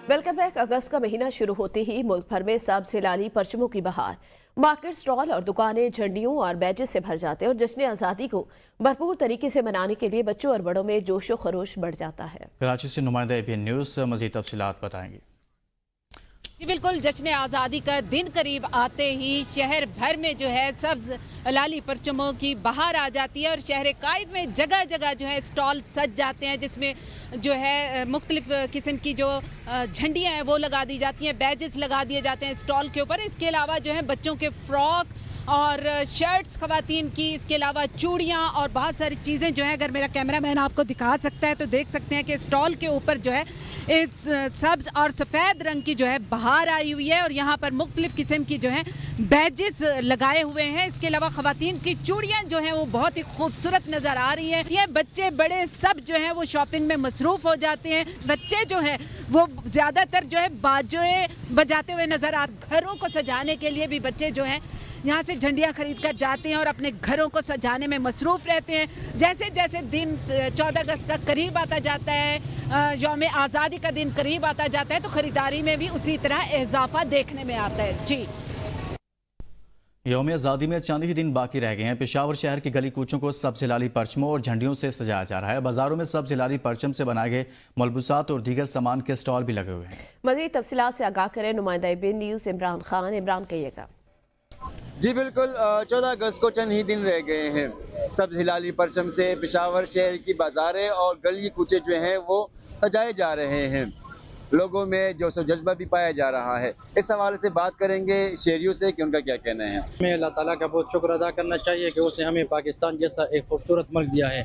Welcome back. अगस्त का महीना शुरू होते ही मुल्क भर में सब्ज हिलाली परचमों की बहार। मार्केट, स्टॉल और दुकानें झंडियों और बैजेस से भर जाते हैं और जश्न आज़ादी को भरपूर तरीके से मनाने के लिए बच्चों और बड़ों में जोशो खरोश बढ़ जाता है। कराची से नुमाइंदा एबीएन न्यूज़ मज़ीद तफसीलात बताएंगे। जी बिल्कुल, जश्न आज़ादी का दिन करीब आते ही शहर भर में जो है सब्ज लाली परचमों की बहार आ जाती है और शहर कायद में जगह जगह जो है स्टॉल सज जाते हैं, जिसमें जो है मुख्तलिफ किस्म की जो झंडियाँ हैं वो लगा दी जाती हैं, बैजेस लगा दिए जाते हैं स्टॉल के ऊपर। इसके अलावा जो है बच्चों के फ्रॉक और शर्ट्स खवातीन की, इसके अलावा चूड़ियाँ और बहुत सारी चीज़ें जो है, अगर मेरा कैमरामैन आपको दिखा सकता है तो देख सकते हैं कि स्टॉल के ऊपर जो है इस सब्ज़ और सफ़ेद रंग की जो है बहार आई हुई है और यहाँ पर मुख्तलिफ किस्म की जो है बैजेस लगाए हुए हैं। इसके अलावा खवातीन की चूड़ियाँ जो हैं वो बहुत ही खूबसूरत नज़र आ रही हैं। ये बच्चे बड़े सब जो हैं वो शॉपिंग में मसरूफ़ हो जाते हैं। बच्चे जो हैं वो ज़्यादातर जो है बाजोए बजाते हुए नज़र आ, घरों को सजाने के लिए भी बच्चे जो हैं यहाँ से झंडियाँ खरीद कर जाते हैं और अपने घरों को सजाने में मसरूफ़ रहते हैं। जैसे जैसे दिन 14 अगस्त का करीब आता जाता है, यौम आज़ादी का दिन करीब आता जाता है, तो ख़रीदारी में भी उसी तरह इजाफा देखने में आता है। जी, यौम आज़ादी में चंद ही दिन बाकी रह गए हैं। पेशावर शहर की गली कूचों को सब्ज हिलाली परचमों और झंडियों से सजाया जा रहा है। बाजारों में सब्ज हिलाली परचम से बनाए गए मलबूसात और दीगर सामान के स्टॉल भी लगे हुए हैं। मज़ीद तफसीलात से आगाह करें नुमाइंदा एबीएन न्यूज़ इमरान खान। इमरान, कहिएगा। जी बिल्कुल, 14 अगस्त को चंद ही दिन रह गए हैं। सब्ज हिलाली परचम से पेशावर शहर की बाजारें और गली कूचे जो हैं वो सजाए जा रहे हैं। लोगों में जोश व जज्बा भी पाया जा रहा है। इस हवाले से बात करेंगे शहरियों से कि उनका क्या कहना है। हमें अल्लाह ताला का बहुत शुक्र अदा करना चाहिए कि उसने हमें पाकिस्तान जैसा एक खूबसूरत मुल्क दिया है।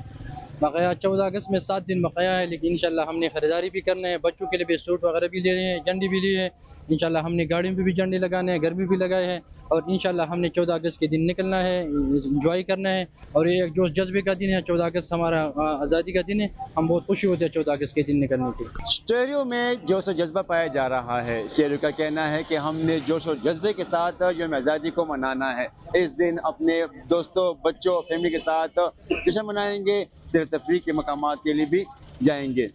बकाया 14 अगस्त में 7 दिन बकाया है, लेकिन इंशाल्लाह हमने ख़रीदारी भी करना है। बच्चों के लिए भी सूट वगैरह भी ले रहे हैं, झंडी भी लिए हैं। इंशाल्लाह हमने गाड़ियों पे भी झंडे लगाने हैं, घर में भी लगाए हैं और इंशाल्लाह हमने 14 अगस्त के दिन निकलना है, इंजॉय करना है। और ये एक जोश जज्बे का दिन है। 14 अगस्त हमारा आज़ादी का दिन है। हम बहुत खुशी होते हैं 14 अगस्त के दिन निकलने की। शहरियों में जोश व जज्बा पाया जा रहा है। शहरियों का कहना है कि हमने जोश व जज्बे के साथ यौम आज़ादी को मनाना है। इस दिन अपने दोस्तों, बच्चों, फैमिली के साथ जश्न मनाएंगे, सिर्फ तफरीह के मकामात के लिए भी जाएंगे।